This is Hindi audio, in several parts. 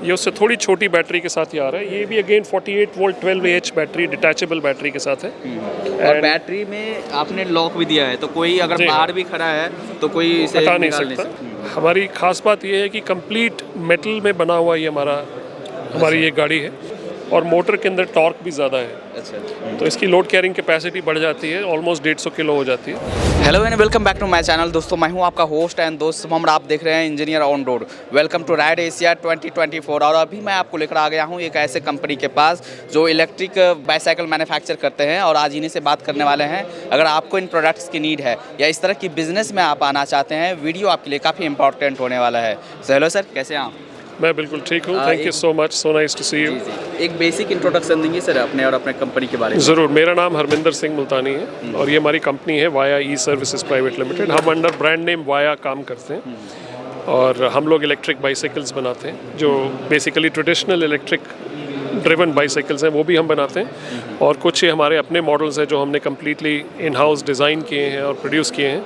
ये उससे थोड़ी छोटी बैटरी के साथ ही आ रहा है। ये भी again 48 volt 12 AH battery, detachable battery के साथ है। और बैटरी में आपने लॉक भी दिया है, तो कोई अगर बाहर भी खड़ा है तो कोई इसे हटा नहीं सकता। हमारी खास बात ये है कि कंप्लीट मेटल में बना हुआ ये हमारी ये गाड़ी है, और मोटर के अंदर टॉर्क भी ज़्यादा है। अच्छा, तो इसकी लोड कैरिंग कैपेसिटी बढ़ जाती है, ऑलमोस्ट 150 किलो हो जाती है। Hello and welcome back to my channel. दोस्तों, मैं हूं आपका होस्ट एंड दोस्त शुभम। आप देख रहे हैं engineer on road. Welcome to ride Asia 2024। और अभी मैं आपको लेकर आ गया हूं एक ऐसे कंपनी के पास जो इलेक्ट्रिक बाईसाइकिल मैन्युफैक्चर करते हैं, और आज इन्हीं से बात करने वाले हैं। अगर आपको इन प्रोडक्ट्स की नीड है या इस तरह की बिजनेस में आप आना चाहते हैं, वीडियो आपके लिए काफ़ी इंपॉर्टेंट होने वाला है। सो हेलो सर, कैसे हैं आप? मैं बिल्कुल ठीक हूँ, thank you so much, so nice to see you. एक बेसिक इंट्रोडक्शन देंगे सर अपने और अपने कंपनी के बारे में? ज़रूर। मेरा नाम हरमिंदर सिंह मुल्तानी है और ये हमारी कंपनी है वाया ई सर्विसेज प्राइवेट लिमिटेड। हम अंडर ब्रांड नेम वाया काम करते हैं, और हम लोग इलेक्ट्रिक बाईसाइकिल्स बनाते हैं, जो basically traditional electric driven bicycles हैं वो भी हम बनाते हैं, और कुछ ये हमारे अपने मॉडल्स हैं जो हमने कम्प्लीटली इन हाउस डिज़ाइन किए हैं और प्रोड्यूस किए हैं,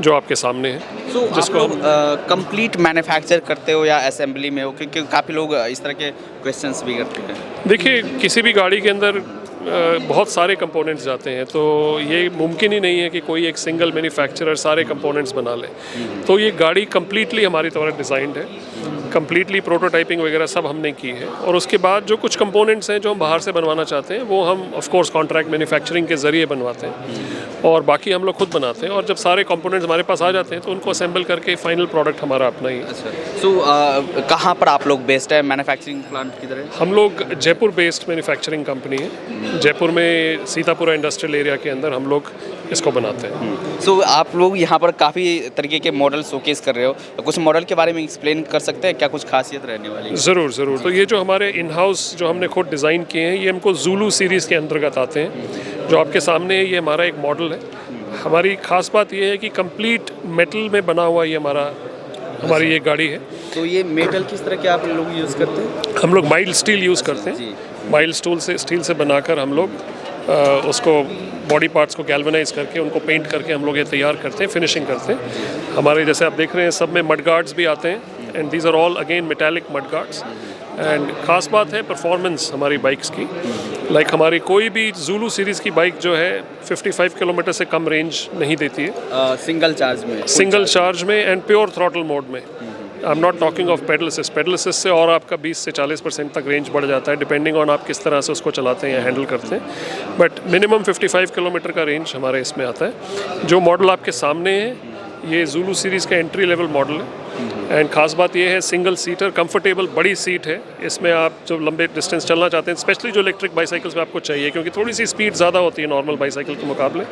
जो आपके सामने हैं। तो जिसको आप कंप्लीट मैन्युफैक्चर करते हो या असेंबली में हो? क्योंकि काफ़ी लोग इस तरह के क्वेश्चंस भी करते हैं। देखिए, किसी भी गाड़ी के अंदर बहुत सारे कंपोनेंट्स जाते हैं, तो ये मुमकिन ही नहीं है कि कोई एक सिंगल मैन्युफैक्चरर सारे कंपोनेंट्स बना ले। तो ये गाड़ी कम्प्लीटली हमारी तरह डिज़ाइंड है, कम्प्लीटली प्रोटोटाइपिंग वगैरह सब हमने की है, और उसके बाद जो कुछ कंपोनेंट्स हैं जो हम बाहर से बनवाना चाहते हैं वो हम ऑफ कोर्स कॉन्ट्रैक्ट मैन्युफैक्चरिंग के ज़रिए बनवाते हैं, और बाकी हम लोग खुद बनाते हैं। और जब सारे कंपोनेंट्स हमारे पास आ जाते हैं तो उनको असेंबल करके फाइनल प्रोडक्ट हमारा अपना ही है। अच्छा, तो कहाँ पर आप लोग बेस्ड है मैन्युफैक्चरिंग प्लांट की तरह? हम लोग जयपुर बेस्ड मैन्युफैक्चरिंग कंपनी है। जयपुर में सीतापुरा इंडस्ट्रियल एरिया के अंदर हम लोग इसको बनाते हैं। सो आप लोग यहाँ पर काफ़ी तरीके के मॉडल शोकेस कर रहे हो, कुछ मॉडल के बारे में एक्सप्लेन कर सकते हैं क्या, कुछ खासियत रहने वाली है? ज़रूर ज़रूर। तो ये जो हमारे इन हाउस जो हमने खुद डिज़ाइन किए हैं, ये हमको ज़ूलू सीरीज़ के अंतर्गत आते हैं। जो आपके सामने है ये हमारा एक मॉडल है। हमारी खास बात ये है कि कंप्लीट मेटल में बना हुआ ये हमारी ये गाड़ी है। तो ये मेटल किस तरह के आप लोग यूज़ करते हैं? हम लोग माइल्ड स्टील यूज़ करते हैं। माइल्ड स्टील से बनाकर हम लोग उसको बॉडी पार्ट्स को गैल्वेनाइज करके उनको पेंट करके हम लोग ये तैयार करते हैं, फिनिशिंग करते हैं। हमारे जैसे आप देख रहे हैं सब में मड गार्ड्स भी आते हैं, and these are all again metallic mud guards. And ख़ास बात है परफॉर्मेंस हमारी बाइक्स की। लाइक हमारी कोई भी ज़ूलू सीरीज़ की बाइक जो है 55 किलोमीटर से कम रेंज नहीं देती है सिंगल चार्ज में एंड प्योर थ्रॉटल मोड में। I am not talking of pedal assist से और आपका 20 से 40% तक रेंज बढ़ जाता है, डिपेंडिंग ऑन आप किस तरह से उसको चलाते हैं या हैंडल करते हैं। बट मिनिमम 55 किलोमीटर का रेंज हमारे इसमें आता है। जो मॉडल आपके सामने है ये ज़ूलू सीरीज़ का एंट्री लेवल मॉडल है, एंड ख़ास बात ये है सिंगल सीटर कंफर्टेबल बड़ी सीट है। इसमें आप जो लंबे डिस्टेंस चलना चाहते हैं, स्पेशली जो इलेक्ट्रिक बाईसाइकिल्स में आपको चाहिए, क्योंकि थोड़ी सी स्पीड ज़्यादा होती है नॉर्मल बाईसाइकिल के मुकाबले,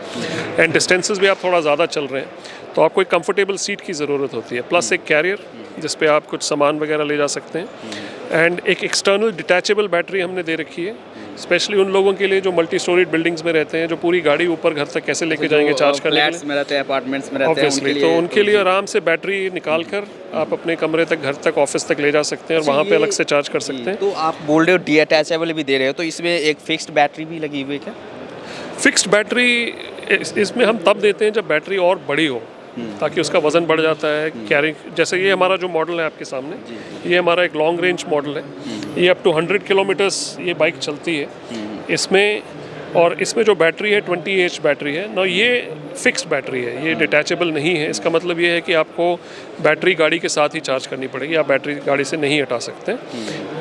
एंड डिस्टेंसेस भी आप थोड़ा ज़्यादा चल रहे हैं, तो आपको एक कंफर्टेबल सीट की ज़रूरत होती है। प्लस एक कैरियर जिस पे आप कुछ सामान वगैरह ले जा सकते हैं, एंड एक एक्सटर्नल डिटैचेबल बैटरी हमने दे रखी है, स्पेशली उन लोगों के लिए जो मल्टी स्टोरीड बिल्डिंग्स में रहते हैं, जो पूरी गाड़ी ऊपर घर तक कैसे लेके जाएंगे चार्ज करने के लिए, में रहते हैं, अपार्टमेंट्स में रहते हैं, तो उनके लिए आराम से बैटरी निकाल कर आप अपने कमरे तक, घर तक, ऑफिस तक ले जा सकते हैं, और वहाँ पे अलग से चार्ज कर सकते हैं। तो आप बोल रहे हो डिटैचेबल भी दे रहे हो, तो इसमें एक फिक्स्ड बैटरी भी लगी हुई है क्या? फिक्स्ड बैटरी इसमें हम तब देते हैं जब बैटरी और बड़ी हो, ताकि उसका वज़न बढ़ जाता है कैरी। जैसे ये हमारा जो मॉडल है आपके सामने, ये हमारा एक लॉन्ग रेंज मॉडल है। ये अप टू 100 किलोमीटर्स ये बाइक चलती है इसमें, और इसमें जो बैटरी है 20 AH बैटरी है ना। ये फिक्स्ड बैटरी है, ये डिटैचेबल नहीं है। इसका मतलब ये है कि आपको बैटरी गाड़ी के साथ ही चार्ज करनी पड़ेगी, आप बैटरी गाड़ी से नहीं हटा सकते।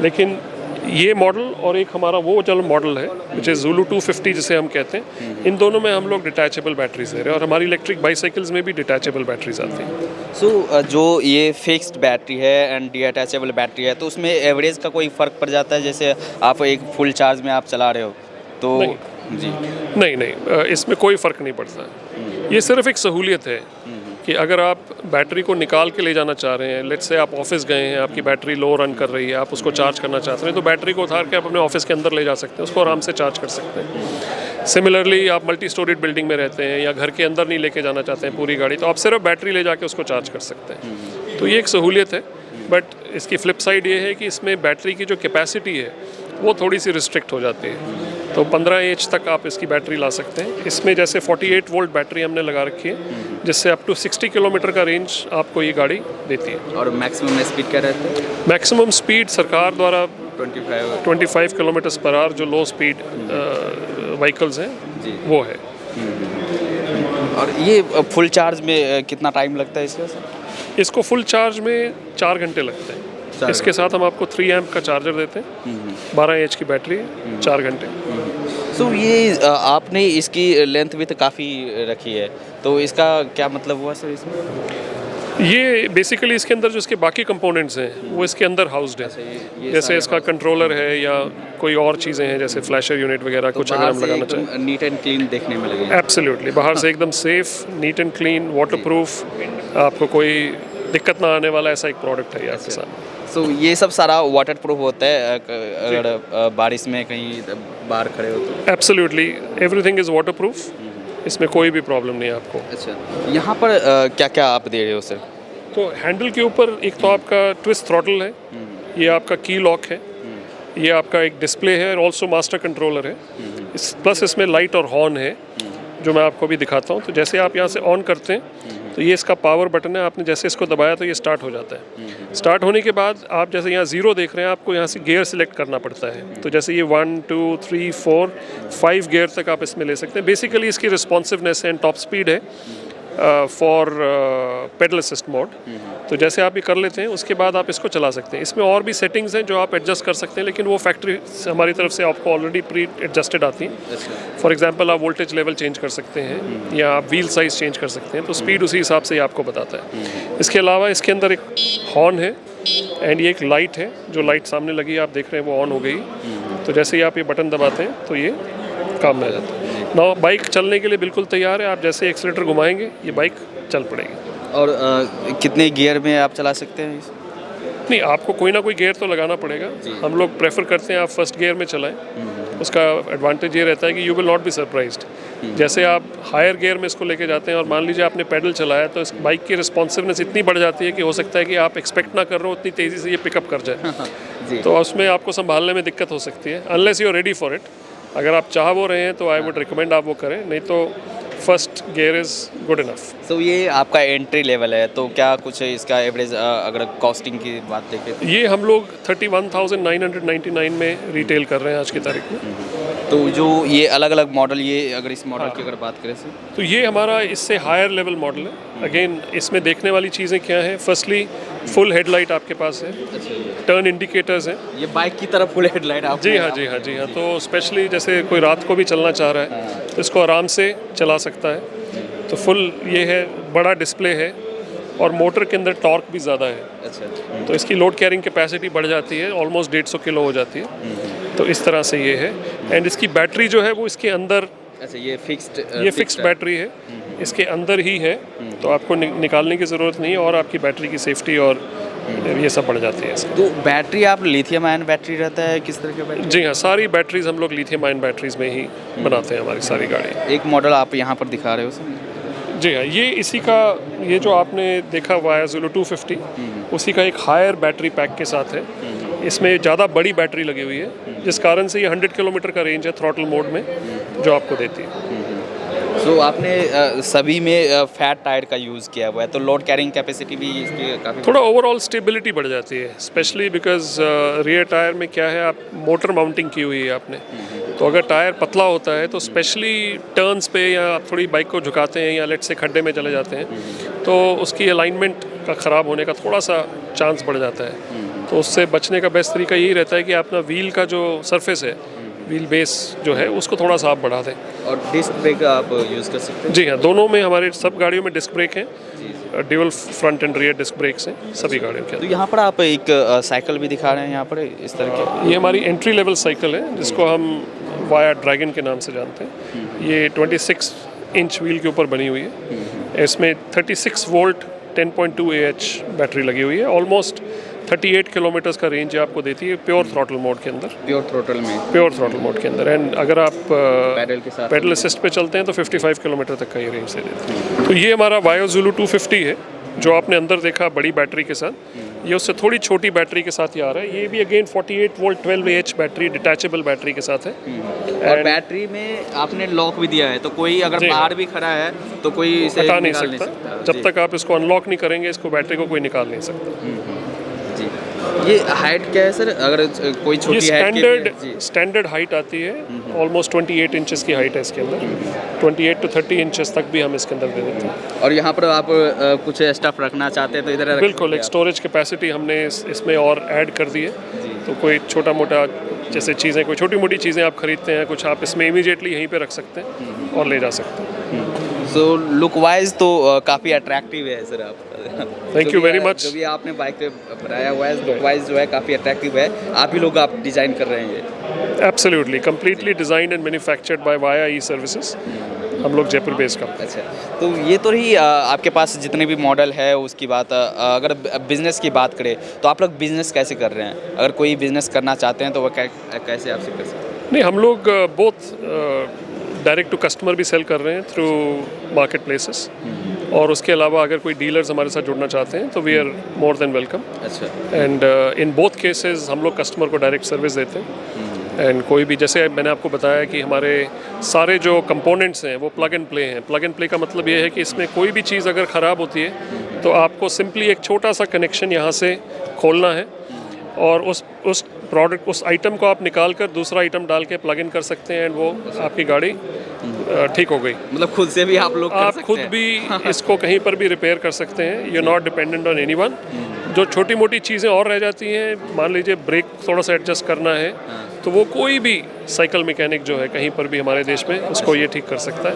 लेकिन ये मॉडल और एक हमारा वो जो मॉडल है विच इज़ ज़ूलू 250 जिसे हम कहते हैं, इन दोनों में हम लोग डिटैचेबल बैटरीज दे रहे हैं, और हमारी इलेक्ट्रिक बाईसाइकिल्स में भी डिटैचेबल बैटरीज आती हैं। सो जो ये फिक्स्ड बैटरी है एंड डिटैचेबल बैटरी है, तो उसमें एवरेज का कोई फ़र्क पड़ जाता है? जैसे आप एक फुल चार्ज में आप चला रहे हो तो नहीं, इसमें कोई फ़र्क नहीं पड़ता। ये सिर्फ एक सहूलियत है कि अगर आप बैटरी को निकाल के ले जाना चाह रहे हैं, लेट्स से आप ऑफिस गए हैं, आपकी बैटरी लो रन कर रही है, आप उसको चार्ज करना चाहते हैं, तो बैटरी को उतार के आप अपने ऑफिस के अंदर ले जा सकते हैं, उसको आराम से चार्ज कर सकते हैं। सिमिलरली आप मल्टी स्टोरीड बिल्डिंग में रहते हैं या घर के अंदर नहीं लेके जाना चाहते हैं पूरी गाड़ी, तो आप सिर्फ बैटरी ले जाके उसको चार्ज कर सकते हैं। तो ये एक सहूलियत है, बट इसकी फ्लिप साइड ये है कि इसमें बैटरी की जो कैपेसिटी है वो थोड़ी सी रिस्ट्रिक्ट हो जाती है। तो 15 एच तक आप इसकी बैटरी ला सकते हैं। इसमें जैसे 48 वोल्ट बैटरी हमने लगा रखी है, जिससे अप टू 60 किलोमीटर का रेंज आपको ये गाड़ी देती है। और मैक्सिमम स्पीड क्या रहता है? मैक्सिमम स्पीड सरकार द्वारा 25 किलोमीटर पर आवर जो लो स्पीड व्हीकल्स हैं वो है। और ये फुल चार्ज में कितना टाइम लगता है इसका? इसको फुल चार्ज में 4 घंटे लगते हैं। इसके साथ हम आपको 3 एम्प का चार्जर देते हैं, 12 एच की बैटरी, 4 घंटे। सो ये आपने इसकी लेंथ भी तो काफ़ी रखी है, तो इसका क्या मतलब हुआ सर इसमें? ये बेसिकली इसके अंदर जो इसके बाकी कंपोनेंट्स हैं वो इसके अंदर हाउस्ड है। जैसे इसका कंट्रोलर है या कोई और चीज़ें हैं, जैसे फ्लैशर यूनिट वगैरह कुछ अगर हम लगाना चाहें। नीट एंड क्लीन देखने में लगेगा। एब्सोल्युटली, बाहर से एकदम safe, neat and clean, waterproof, आपको कोई दिक्कत ना आने वाला ऐसा एक प्रोडक्ट है ये आपके साथ। सो ये सब सारा वाटर प्रूफ होता है अगर बारिश में कहीं बाहर खड़े हो तो? एब्सोल्युटली, एवरीथिंग इज़ वाटरप्रूफ, इसमें कोई भी प्रॉब्लम नहीं है आपको। अच्छा, यहाँ पर क्या क्या आप दे रहे हो सर? तो हैंडल के ऊपर एक तो आपका ट्विस्ट थ्रॉटल है, ये आपका की लॉक है, ये आपका एक डिस्प्ले है और ऑल्सो मास्टर कंट्रोलर है। प्लस इसमें लाइट और हॉर्न है जो मैं आपको भी दिखाता हूँ। तो जैसे आप यहाँ से ऑन करते हैं तो ये इसका पावर बटन है, आपने जैसे इसको दबाया तो ये स्टार्ट हो जाता है। स्टार्ट होने के बाद आप जैसे यहाँ 0 देख रहे हैं, आपको यहाँ से गियर सिलेक्ट करना पड़ता है। तो जैसे ये 1 2 3 4 5 गियर तक आप इसमें ले सकते हैं। बेसिकली इसकी रिस्पॉन्सिवनेस एंड टॉप स्पीड है फॉर पेडल असिस्ट मोड। तो जैसे आप ये कर लेते हैं उसके बाद आप इसको चला सकते हैं। इसमें और भी सेटिंग्स हैं जो आप एडजस्ट कर सकते हैं, लेकिन वो फैक्ट्री हमारी तरफ से आपको ऑलरेडी प्री एडजस्टेड आती हैं। फॉर एग्जांपल आप वोल्टेज लेवल चेंज कर सकते हैं या आप व्हील साइज़ चेंज कर सकते हैं, तो स्पीड उसी हिसाब से ही आपको बताता है। इसके अलावा इसके अंदर एक हॉर्न है एंड ये एक लाइट है, जो लाइट सामने लगी आप देख रहे हैं वो ऑन हो गई। तो जैसे ही आप ये बटन दबाते हैं तो ये काम में आ जाता है। ना बाइक चलने के लिए बिल्कुल तैयार है। आप जैसे एक्सीलेटर घुमाएंगे ये बाइक चल पड़ेगी। और कितने गियर में आप चला सकते हैं? नहीं, आपको कोई ना कोई गियर तो लगाना पड़ेगा। हम लोग प्रेफर करते हैं आप फर्स्ट गियर में चलाएं। उसका एडवांटेज ये रहता है कि you will not be surprised. जैसे आप हायर गियर में इसको लेके जाते हैं और मान लीजिए आपने पैडल चलाया तो इस बाइक की रिस्पॉन्सिवनेस इतनी बढ़ जाती है कि हो सकता है कि आप एक्सपेक्ट ना कर रहे हो उतनी तेज़ी से ये पिकअप कर जाए। तो उसमें आपको संभालने में दिक्कत हो सकती है, unless you are ready for it. अगर आप चाह वो रहे हैं तो आई वुड रिकमेंड आप वो करें, नहीं तो first gear is good enough. तो ये आपका एंट्री लेवल है, तो क्या कुछ इसका एवरेज अगर कॉस्टिंग की बात देखें तो? ये हम लोग 31,999 में रिटेल कर रहे हैं आज की तारीख में। तो जो ये अलग अलग मॉडल, ये अगर इस मॉडल की अगर बात करें सर, तो ये हमारा इससे हायर लेवल मॉडल है। अगेन इसमें देखने वाली चीज़ें क्या हैं? फर्स्टली फुल हेडलाइट आपके पास है, टर्न इंडिकेटर्स हैं। ये बाइक की तरफ फुल हेडलाइट आप? जी हाँ, जी हाँ, जी हाँ। तो स्पेशली जैसे कोई रात को भी चलना चाह रहा है तो इसको आराम से चला सकता है। तो फुल ये है, बड़ा डिस्प्ले है और मोटर के अंदर टॉर्क भी ज़्यादा है। अच्छा, तो इसकी लोड कैरिंग कैपेसिटी बढ़ जाती है, ऑलमोस्ट 150 किलो हो जाती है। तो इस तरह से ये है। एंड इसकी बैटरी जो है वो इसके अंदर, अच्छा ये फिक्स्ड बैटरी है, इसके अंदर ही है। तो आपको निकालने की ज़रूरत नहीं है और आपकी बैटरी की सेफ्टी और ये सब बढ़ जाती है। तो बैटरी आप लिथियम आयन बैटरी रहता है, किस तरह की बैटरी? जी हाँ, सारी बैटरीज हम लोग लिथियम आयन बैटरीज में ही बनाते हैं हमारी सारी गाड़ी। एक मॉडल आप यहाँ पर दिखा रहे हो सर? जी हाँ, ये इसी का, ये जो आपने देखा हुआ है Zulu 250, उसी का एक हायर बैटरी पैक के साथ है। इसमें ज़्यादा बड़ी बैटरी लगी हुई है, जिस कारण से ये 100 किलोमीटर का रेंज है थ्रॉटल मोड में जो आपको देती है। तो आपने सभी में फैट टायर का यूज़ किया हुआ है, तो लोड कैरिंग कैपेसिटी भी इसकी काफ़ी, थोड़ा ओवरऑल स्टेबिलिटी बढ़ जाती है, स्पेशली बिकॉज रियर टायर में क्या है, आप मोटर माउंटिंग की हुई है आपने। तो अगर टायर पतला होता है तो स्पेशली टर्न्स पे या आप थोड़ी बाइक को झुकाते हैं या लेट से खड्डे में चले जाते हैं तो उसकी अलाइनमेंट का ख़राब होने का थोड़ा सा चांस बढ़ जाता है। तो उससे बचने का बेस्ट तरीका यही रहता है कि अपना व्हील का जो सरफेस है, व्हील बेस जो है, उसको थोड़ा सा आप बढ़ा दें। और डिस्क ब्रेक आप यूज़ कर सकते हैं? जी हाँ, दोनों में, हमारे सब गाड़ियों में डिस्क ब्रेक हैं, dual front and rear disc brakes हैं सभी गाड़ियों के। तो यहाँ पर आप एक साइकिल भी दिखा रहे हैं यहाँ पर इस तरह की? ये हमारी एंट्री लेवल साइकिल है जिसको हम वाया ड्रैगन के नाम से जानते हैं। ये 26 इंच व्हील के ऊपर बनी हुई है। इसमें 36 वोल्ट 10.2 AH बैटरी लगी हुई है। ऑलमोस्ट 38 किलोमीटर्स का रेंज आपको देती है प्योर थ्रॉटल मोड के अंदर। प्योर थ्रॉटल मोड के अंदर। एंड अगर आप पैडल के साथ पैडल असिस्ट पे चलते हैं तो 55 किलोमीटर तक का ये रेंज दे देती है। तो ये हमारा वायो Zulu 250 है जो आपने अंदर देखा बड़ी बैटरी के साथ। ये उससे थोड़ी छोटी बैटरी के साथ ही आ रहा है। ये भी again 48 volt 12 AH battery, detachable battery के साथ है। और बैटरी में आपने लॉक भी दिया है, तो कोई अगर जी हाँ। बाहर भी खड़ा है तो कोई इसे हटा नहीं निकाल सकता। जी। जब तक आप इसको अनलॉक नहीं करेंगे, इसको बैटरी को कोई निकाल नहीं सकता। जी। ये हाइट क्या है सर, अगर कोई ये छोटी हाइट स्टैंडर्ड हाइट आती है, ऑलमोस्ट 28 इंचेस की हाइट है इसके अंदर। 28 to 30 इंचेस तक भी हम इसके अंदर दे देते हैं। और यहाँ पर आप कुछ स्टफ रखना चाहते हैं तो इधर रख बिल्कुल, सकते एक हैं स्टोरेज कैपेसिटी हमने इसमें और ऐड कर दी है। तो कोई छोटा मोटा जैसे चीज़ें, कोई छोटी मोटी चीज़ें आप खरीदते हैं कुछ, आप इसमें इमीडिएटली यहीं पे रख सकते हैं और ले जा सकते हैं। सो लुक वाइज तो काफ़ी अट्रैक्टिव है सर आपका। Thank you very much। जो भी आपने बाइक पे बनाया हुआ है, लुक वाइज जो है काफ़ी अट्रैक्टिव है। आप ही लोग आप डिज़ाइन कर रहे हैं ये? Absolutely, completely designed and manufactured by via E services. हम लोग जयपुर बेस्ड कंपनी। अच्छा, तो ये तो रही आपके पास जितने भी मॉडल है उसकी बात। अगर बिज़नेस की बात करें तो आप लोग बिज़नेस कैसे कर रहे हैं? अगर कोई बिज़नेस करना चाहते हैं तो वह कैसे आपसे कर सकते हैं? नहीं, हम लोग बोथ डायरेक्ट टू कस्टमर भी सेल कर रहे हैं थ्रू मार्केट प्लेसेस, और उसके अलावा अगर कोई डीलर्स हमारे साथ जुड़ना चाहते हैं तो we are more than welcome. अच्छा। एंड इन बोथ केसेस हम लोग कस्टमर को डायरेक्ट सर्विस देते हैं। एंड कोई भी, जैसे मैंने आपको बताया कि हमारे सारे जो कंपोनेंट्स हैं वो प्लग एंड प्ले हैं। प्लग एंड प्ले का मतलब ये है कि इसमें कोई भी चीज़ अगर ख़राब होती है तो आपको सिंपली एक छोटा सा कनेक्शन यहाँ से खोलना है और उस प्रोडक्ट, उस आइटम को आप निकाल कर दूसरा आइटम डाल के प्लग इन कर सकते हैं एंड वो आपकी गाड़ी ठीक हो गई। मतलब खुद से भी आप लोग कर आप सकते खुद हैं? भी इसको कहीं पर भी रिपेयर कर सकते हैं। You not dependent on anyone. जो छोटी मोटी चीज़ें और रह जाती हैं, मान लीजिए ब्रेक थोड़ा सा एडजस्ट करना है, तो वो कोई भी साइकिल मैकेनिक जो है कहीं पर भी हमारे देश में उसको ये ठीक कर सकता है।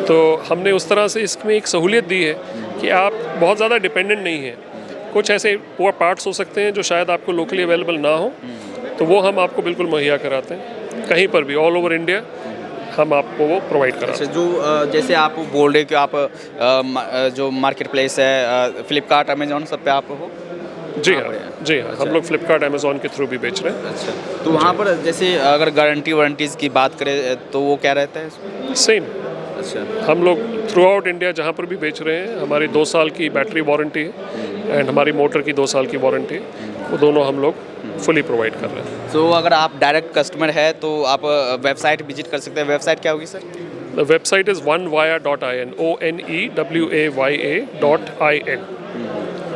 तो हमने उस तरह से इसमें एक सहूलियत दी है कि आप बहुत ज़्यादा डिपेंडेंट नहीं हैं। कुछ ऐसे पार्ट्स हो सकते हैं जो शायद आपको लोकली अवेलेबल ना हो, तो वो हम आपको बिल्कुल मुहैया कराते हैं कहीं पर भी, ऑल ओवर इंडिया हम आपको वो प्रोवाइड कराते हैं। जो जैसे आप बोल रहे कि आप जो मार्केट प्लेस है फ्लिपकार्ट, अमेजोन, सब पे आप हो? जी हाँ, जी हाँ। हम लोग फ्लिपकार्ट, अमेजोन के थ्रू भी बेच रहे हैं। अच्छा, तो वहाँ पर जैसे अगर गारंटी वारंटीज़ की बात करें तो वो क्या रहता है? सेम। अच्छा। हम लोग थ्रू आउट इंडिया जहाँ पर भी बेच रहे हैं, हमारी 2 साल की बैटरी वारंटी है एंड हमारी मोटर की 2 साल की वारंटी है। वो दोनों हम लोग फुली प्रोवाइड कर रहे हैं। तो अगर आप डायरेक्ट कस्टमर है तो आप वेबसाइट विजिट कर सकते हैं। वेबसाइट क्या होगी sir? The website is onewaya.in, onewaya.in।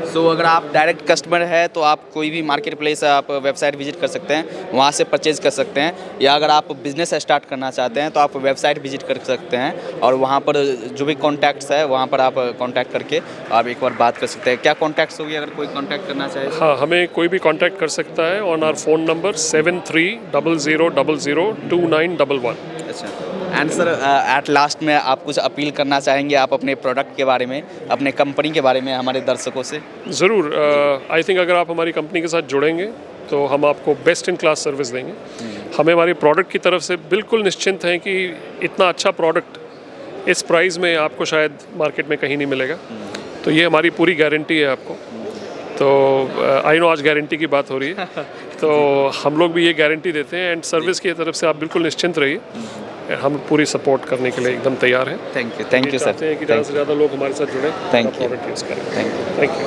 सो अगर आप डायरेक्ट कस्टमर है तो आप कोई भी मार्केट प्लेस आप वेबसाइट विजिट कर सकते हैं, वहाँ से परचेज कर सकते हैं। या अगर आप बिज़नेस स्टार्ट करना चाहते हैं तो आप वेबसाइट विजिट कर सकते हैं और वहाँ पर जो भी कॉन्टैक्ट्स है वहाँ पर आप कॉन्टैक्ट करके आप एक बार बात कर सकते हैं। क्या कॉन्टैक्ट्स होगी अगर कोई कॉन्टैक्ट करना चाहे? हाँ, हमें कोई भी कॉन्टैक्ट कर सकता है ऑन आवर फ़ोन नंबर 7300002911। अच्छा। एंड सर एट लास्ट में आप कुछ अपील करना चाहेंगे आप अपने प्रोडक्ट के बारे में, अपने कंपनी के बारे में हमारे दर्शकों से? ज़रूर। आई थिंक अगर आप हमारी कंपनी के साथ जुड़ेंगे तो हम आपको बेस्ट इन क्लास सर्विस देंगे। हमें हमारी प्रोडक्ट की तरफ से बिल्कुल निश्चिंत हैं कि इतना अच्छा प्रोडक्ट इस प्राइस में आपको शायद मार्केट में कहीं नहीं मिलेगा। तो ये हमारी पूरी गारंटी है आपको। तो आई नो आज गारंटी की बात हो रही है, तो हम लोग भी ये गारंटी देते हैं एंड सर्विस की तरफ से आप बिल्कुल निश्चिंत रहिए। हम पूरी सपोर्ट करने के लिए एकदम तैयार हैं। Thank you sir. चाहते हैं कि ज़्यादा से ज़्यादा लोग हमारे साथ जुड़ें, Thank you. प्रोडक्ट यूज़ करें। Thank you. Thank you.